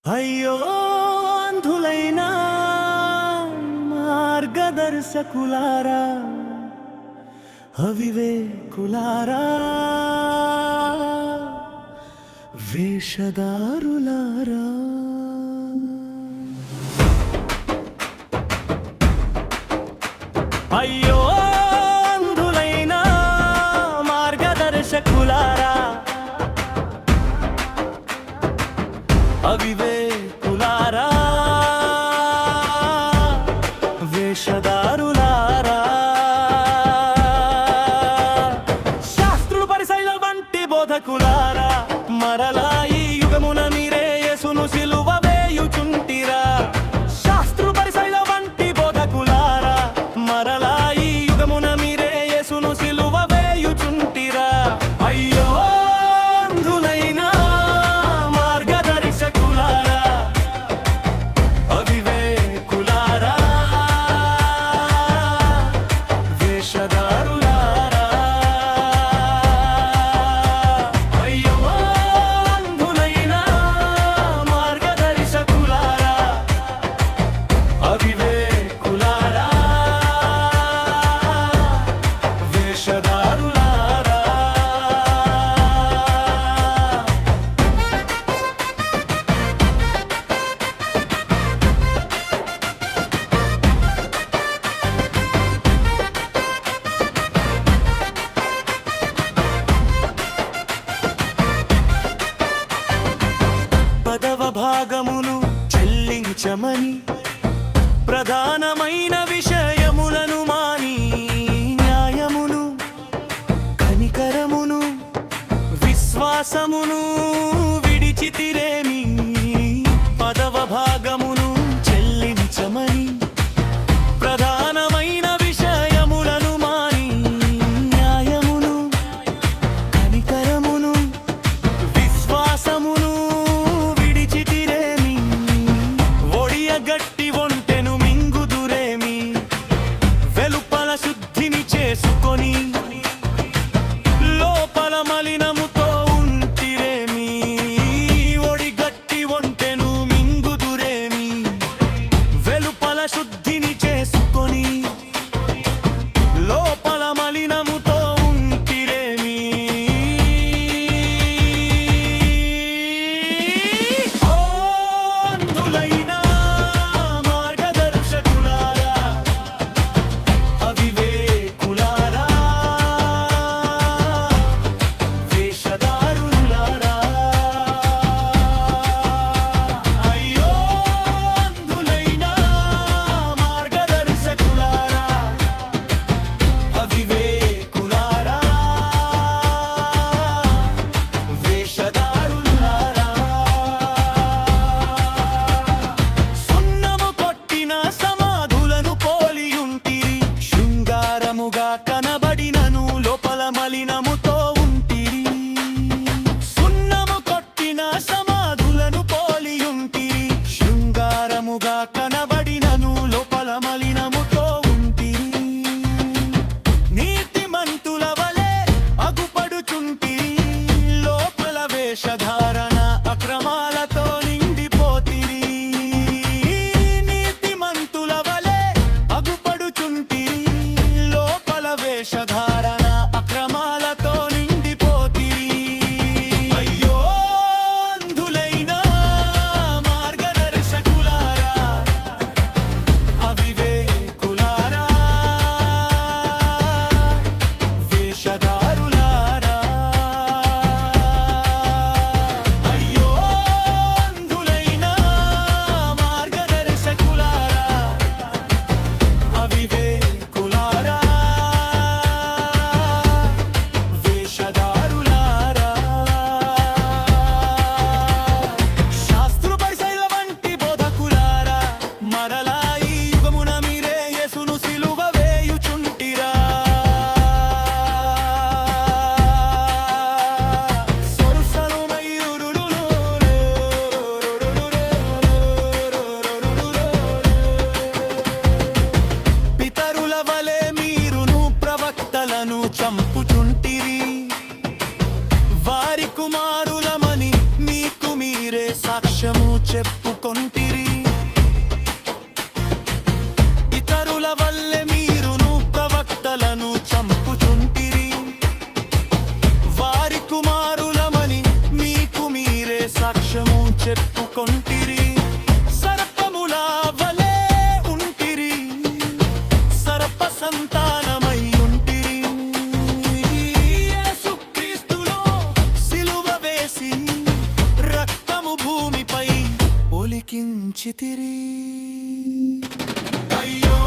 అయ్యో అంధులైన మార్గదర్శకులారా, అవివేకులారా, వేషధారులారా, అయ్యో అంధులైన మార్గదర్శకులారా, అవివేకులారా, వేషధారులారా, శాస్త్రులు పరిసయ్యుల వంటి బోధకులారా, మరలా ఈ యుగమున మీరే యేసును సిలువ వేయుచుంటిరా. శాస్త్రులు పరిసయ్యుల వంటి బోధకులారా, మరలా ఈ యుగమున మీరే యేసును సిలువ వేయుచుంటిరా. అయ్యో అంధులైన మార్గదర్శకులారా, అవివేకులారా, వేషధారులారా, అయ్యో అంధులైన మార్గదర్శకులారా, అవివేకులారా, వేషధారులారా. పదవ భాగమును చెల్లించమని ప్రధానమైన విషయములను మాని, న్యాయమును, కనికరమును, విశ్వాసమును విడిచితిరేమి. పదవ భాగమును చెల్లించమని ప్రధానమైన విషయములను మాని, న్యాయమును, కనికరమును, విశ్వాసమును విడిచితిరేమి. ఒడియగట్టి ఒంటెను మింగుదురేమి, వెలుపల శుద్ధిని చేసుకొని లోపల మలినముతో ఉంటిరేమి. చెప్పుకొంటిరి. ఇతరుల వల్లే మీరును ప్రవక్తలను చంపుచుంటిరి. వారి కుమారులమని మీకు మీరే సాక్ష్యము చెప్పుకొంటిరి. సర్పముల వలె ఉంటిరి, సర్ప సంతానమై ఉంటిరి. యేసుక్రీస్తులో సిలువ వేసి రక్తము భూమిపై ఒలికించితిరి. అయ్యో